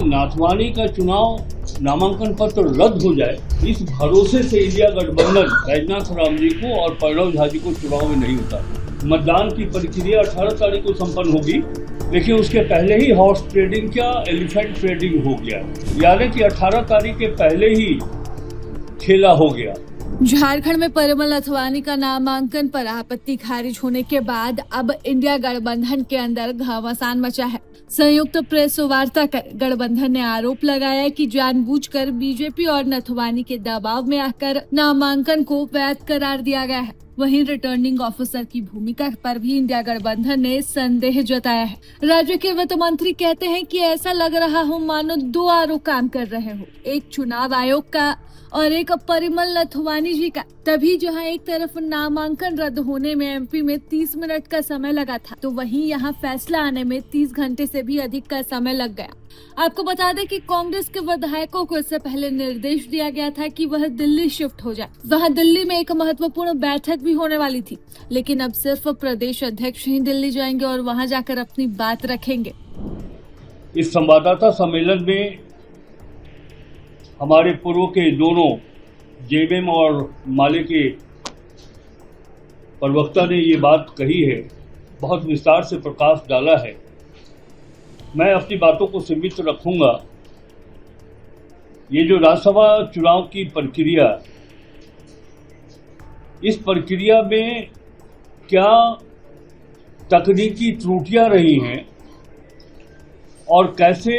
नाथवानी का चुनाव नामांकन पत्र रद्द हो जाए, इस भरोसे से इंडिया गठबंधन बैजनाथ राम जी को और प्रणव झा जी को चुनाव में नहीं उतारा। मतदान की प्रक्रिया 18 तारीख को संपन्न होगी, लेकिन उसके पहले ही हॉर्स ट्रेडिंग क्या एलिफेंट ट्रेडिंग हो गया, यानी कि 18 तारीख के पहले ही खेला हो गया। झारखंड में परिमल नथवानी का नामांकन पर आपत्ति खारिज होने के बाद अब इंडिया गठबंधन के अंदर घमासान मचा है। संयुक्त प्रेस वार्ता कर गठबंधन ने आरोप लगाया कि जानबूझकर बीजेपी और नथवानी के दबाव में आकर नामांकन को वैध करार दिया गया है। वहीं रिटर्निंग ऑफिसर की भूमिका पर भी इंडिया गठबंधन ने संदेह जताया है। राज्य के वित्त मंत्री कहते हैं कि ऐसा लग रहा हो मानो दो आरोप काम कर रहे हो, एक चुनाव आयोग का और एक परिमल नथवानी जी का। तभी जहां एक तरफ नामांकन रद्द होने में एमपी में 30 मिनट का समय लगा था, तो वहीं यहां फैसला आने में 30 घंटे से भी अधिक का समय लग गया। आपको बता दें कि कांग्रेस के विधायकों को इससे पहले निर्देश दिया गया था कि वह दिल्ली शिफ्ट हो जाए। वहां दिल्ली में एक महत्वपूर्ण बैठक भी होने वाली थी, लेकिन अब सिर्फ प्रदेश अध्यक्ष ही दिल्ली जाएंगे और वहां जाकर अपनी बात रखेंगे। इस संवाददाता सम्मेलन में हमारे पूर्व के दोनों जेएमएम और माले के प्रवक्ता ने ये बात कही है, बहुत विस्तार से प्रकाश डाला है। मैं अपनी बातों को सीमित रखूंगा। ये जो राज्यसभा चुनाव की प्रक्रिया, इस प्रक्रिया में क्या तकनीकी त्रुटियां रही हैं और कैसे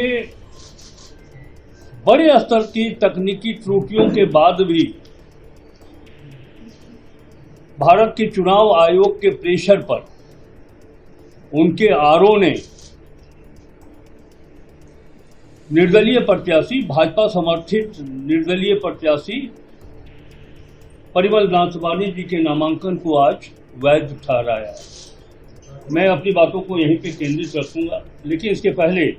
बड़े स्तर की तकनीकी त्रुटियों के बाद भी भारत के चुनाव आयोग के प्रेशर पर उनके आरओ ने निर्दलीय प्रत्याशी, भाजपा समर्थित निर्दलीय प्रत्याशी परिमल नाथवानी जी के नामांकन को आज वैध ठहराया। मैं अपनी बातों को यहीं पे केंद्रित रखूंगा, लेकिन इसके पहले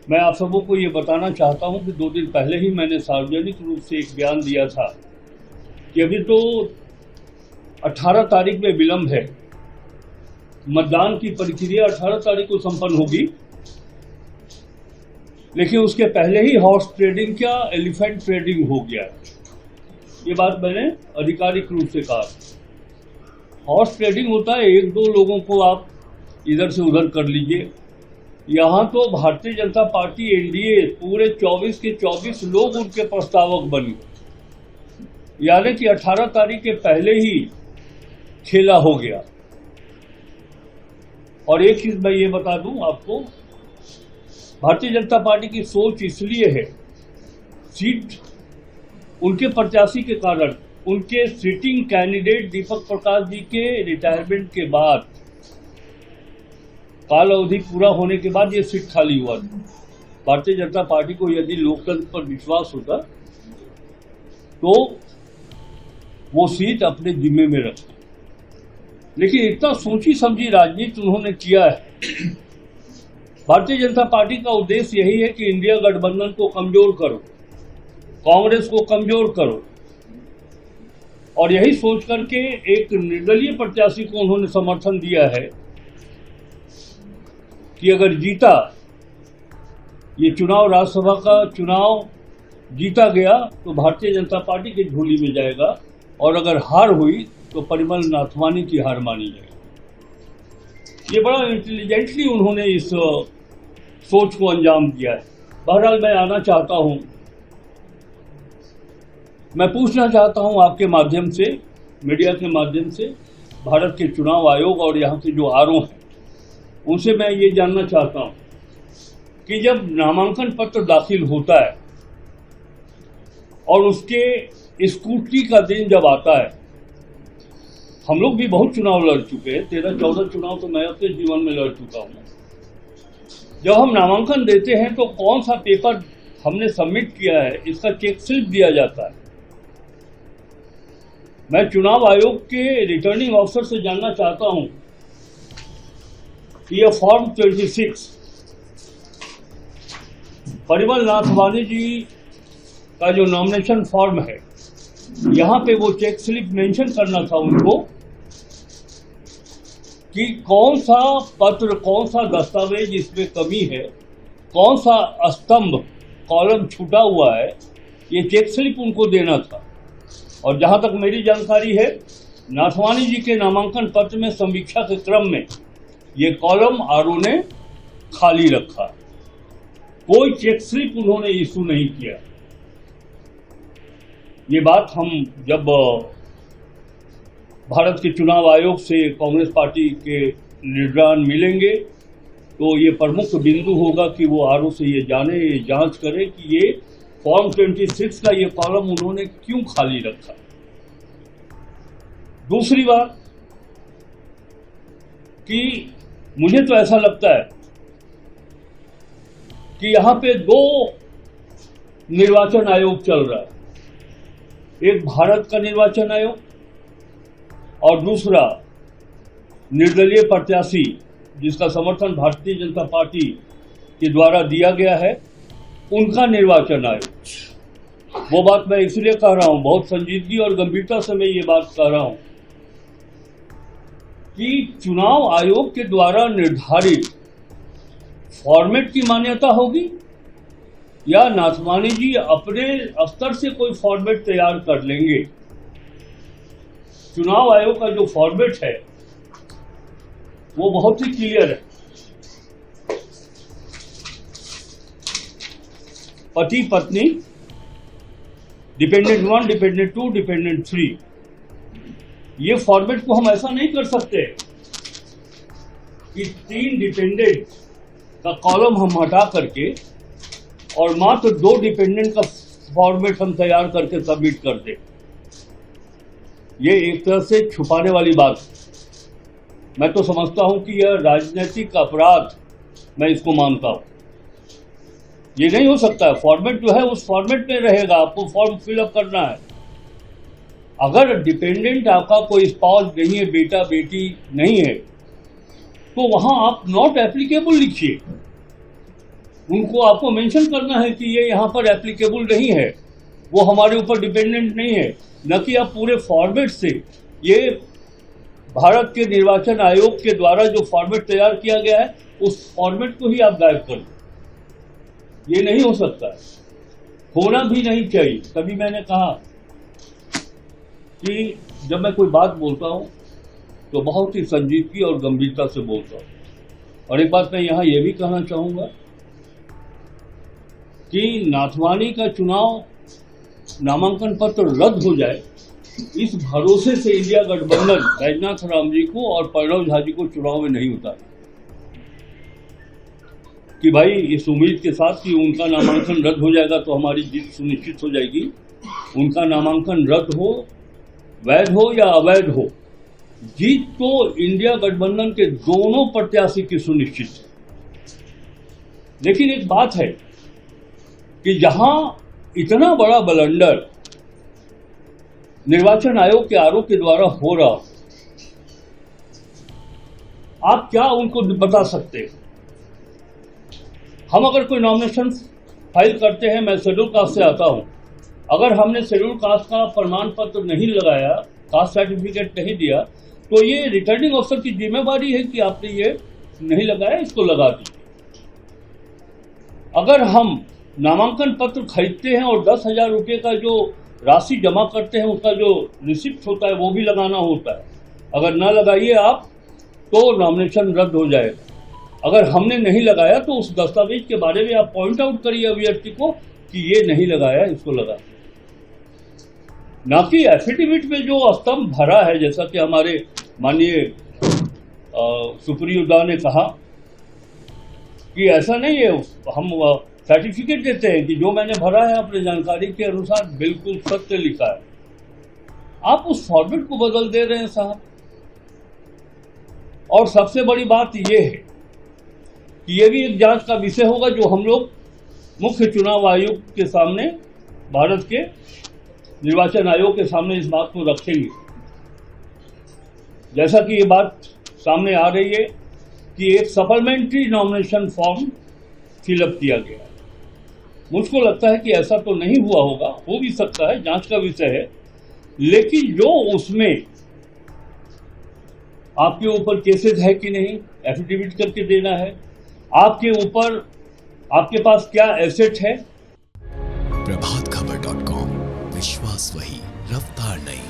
मैं आप सबों को ये बताना चाहता हूं कि 2 दिन पहले ही मैंने सार्वजनिक रूप से एक बयान दिया था कि अभी तो 18 तारीख में विलंब है, मतदान की प्रक्रिया 18 तारीख को संपन्न होगी, लेकिन उसके पहले ही हॉर्स ट्रेडिंग क्या एलिफेंट ट्रेडिंग हो गया। ये बात मैंने आधिकारिक रूप से कहा। हॉर्स ट्रेडिंग होता है, 1-2 लोगों को आप इधर से उधर कर लीजिए। यहाँ तो भारतीय जनता पार्टी एनडीए पूरे 24 के 24 लोग उनके प्रस्तावक बने, यानी कि 18 तारीख के पहले ही खेला हो गया। और एक चीज मैं ये बता दूं आपको, भारतीय जनता पार्टी की सोच इसलिए है, सीट उनके प्रत्याशी के कारण, उनके सिटिंग कैंडिडेट दीपक प्रकाश जी के रिटायरमेंट के बाद, काल अवधि पूरा होने के बाद ये सीट खाली हुआ था। भारतीय जनता पार्टी को यदि लोकतंत्र पर विश्वास होता तो वो सीट अपने जिम्मे में रखती, लेकिन इतना सोची समझी राजनीति उन्होंने किया है। भारतीय जनता पार्टी का उद्देश्य यही है कि इंडिया गठबंधन को कमजोर करो, कांग्रेस को कमजोर करो, और यही सोच करके एक निर्दलीय प्रत्याशी को उन्होंने समर्थन दिया है कि अगर जीता ये चुनाव, राज्यसभा का चुनाव जीता गया तो भारतीय जनता पार्टी की झोली में जाएगा, और अगर हार हुई तो परिमल नाथवानी की हार मानी जाएगी। ये बड़ा इंटेलिजेंटली उन्होंने इस सोच को अंजाम दिया है। बहरहाल मैं आना चाहता हूं, मैं पूछना चाहता हूं आपके माध्यम से, मीडिया के माध्यम से, भारत के चुनाव आयोग और यहाँ के जो आरओ हैं, उनसे मैं ये जानना चाहता हूं कि जब नामांकन पत्र दाखिल होता है और उसके स्क्रूटनी का दिन जब आता है, हम लोग भी बहुत चुनाव लड़ चुके हैं, 13-14 चुनाव तो मैं अपने जीवन में लड़ चुका हूं। जब हम नामांकन देते हैं तो कौन सा पेपर हमने सबमिट किया है, इसका चेक स्लिप दिया जाता है। मैं चुनाव आयोग के रिटर्निंग ऑफिसर से जानना चाहता हूं, यह फॉर्म 26 परिमल नाथवानी जी का जो नॉमिनेशन फॉर्म है, यहाँ पे वो चेक स्लिप मेंशन करना था उनको कि कौन सा पत्र, कौन सा दस्तावेज इसमें कमी है कौन सा स्तंभ कॉलम छूटा हुआ है, ये चेक स्लिप उनको देना था। और जहां तक मेरी जानकारी है, नाथवानी जी के नामांकन पत्र में समीक्षा के क्रम में ये कॉलम आरओ ने खाली रखा, कोई चेक स्लिप उन्होंने इशू नहीं किया। ये बात हम जब भारत के चुनाव आयोग से कांग्रेस पार्टी के लीडरान मिलेंगे तो ये प्रमुख बिंदु होगा कि वो आरओ से ये जाने, ये जांच करे कि ये फॉर्म 26 का ये कॉलम उन्होंने क्यों खाली रखा। दूसरी बात कि मुझे तो ऐसा लगता है कि यहां पे दो निर्वाचन आयोग चल रहा है, एक भारत का निर्वाचन आयोग और दूसरा निर्दलीय प्रत्याशी जिसका समर्थन भारतीय जनता पार्टी के द्वारा दिया गया है, उनका निर्वाचन आयोग। वो बात मैं इसलिए कह रहा हूं, बहुत संजीदगी और गंभीरता से मैं ये बात कह रहा हूं कि चुनाव आयोग के द्वारा निर्धारित फॉर्मेट की मान्यता होगी या नाथवानी जी अपने स्तर से कोई फॉर्मेट तैयार कर लेंगे। चुनाव आयोग का जो फॉर्मेट है वो बहुत ही क्लियर है। पति पत्नी, डिपेंडेंट 1, डिपेंडेंट 2, डिपेंडेंट 3, ये फॉर्मेट को हम ऐसा नहीं कर सकते कि 3 डिपेंडेंट का कॉलम हम हटा करके और मात्र 2 डिपेंडेंट का फॉर्मेट हम तैयार करके सबमिट कर दें। ये एक तरह से छुपाने वाली बात, मैं तो समझता हूं कि यह राजनीतिक अपराध, मैं इसको मानता हूं। ये नहीं हो सकता है। फॉर्मेट जो है उस फॉर्मेट में रहेगा, आपको फॉर्म फिलअप करना है। अगर डिपेंडेंट आपका कोई स्पाउस नहीं है, बेटा बेटी नहीं है, तो वहां आप नॉट एप्लीकेबल लिखिए। उनको आपको मेंशन करना है कि ये यहां पर एप्लीकेबल नहीं है, वो हमारे ऊपर डिपेंडेंट नहीं है, न कि आप पूरे फॉर्मेट से, ये भारत के निर्वाचन आयोग के द्वारा जो फॉर्मेट तैयार किया गया है उस फॉर्मेट को ही आप गायब कर दो। ये नहीं हो सकता, होना भी नहीं चाहिए। तभी मैंने कहा कि जब मैं कोई बात बोलता हूं तो बहुत ही संजीदगी और गंभीरता से बोलता हूं। और एक बात मैं यहां यह भी कहना चाहूंगा कि नाथवानी का चुनाव नामांकन पत्र रद्द हो जाए, इस भरोसे से इंडिया गठबंधन बैजनाथ राम जी को और प्रणव झा जी को चुनाव में नहीं उतारा कि भाई इस उम्मीद के साथ कि उनका नामांकन रद्द हो जाएगा तो हमारी जीत सुनिश्चित हो जाएगी। उनका नामांकन रद्द हो, वैध हो या अवैध हो, जीत तो इंडिया गठबंधन के दोनों प्रत्याशी की सुनिश्चित है। लेकिन एक बात है कि जहां इतना बड़ा ब्लंडर निर्वाचन आयोग के आरोप के द्वारा हो रहा, आप क्या उनको बता सकते हैं? हम अगर कोई नॉमिनेशन फाइल करते हैं, मैं शेड्यूल कास्ट से आता हूं, अगर हमने शेड्यूल कास्ट का प्रमाण पत्र नहीं लगाया, कास्ट सर्टिफिकेट नहीं दिया, तो ये रिटर्निंग अफसर की जिम्मेवारी है कि आपने ये नहीं लगाया, इसको लगा दीजिए। अगर हम नामांकन पत्र खरीदते हैं और 10,000 रुपये का जो राशि जमा करते हैं उसका जो रिसिप्ट होता है वो भी लगाना होता है। अगर ना लगाइए आप तो नॉमिनेशन रद्द हो जाएगा। अगर हमने नहीं लगाया तो उस दस्तावेज के बारे में आप पॉइंट आउट करिए अभ्यर्थी को कि ये नहीं लगाया, इसको लगा, ना कि एफिडेविट में जो स्तंभ भरा है, जैसा कि हमारे माननीय सुप्रियो दा ने कहा कि ऐसा नहीं है। हम सर्टिफिकेट देते हैं कि जो मैंने भरा है अपने जानकारी के अनुसार बिल्कुल सत्य लिखा है। आप उस फॉर्मेट को बदल दे रहे हैं साहब। और सबसे बड़ी बात यह है कि यह भी एक जांच का विषय होगा जो हम लोग मुख्य चुनाव आयोग के सामने, भारत के निर्वाचन आयोग के सामने इस बात को रखेंगे। जैसा कि ये बात सामने आ रही है कि एक सप्लीमेंट्री नॉमिनेशन फॉर्म फिलअप किया गया। मुझको लगता है कि ऐसा तो नहीं हुआ होगा, हो भी सकता है, जांच का विषय है। लेकिन जो उसमें आपके ऊपर केसेस है कि नहीं, एफिडेविट करके देना है, आपके ऊपर आपके पास क्या एसेट है? प्रभात खबर.com, विश्वास वही, रफ्तार नहीं।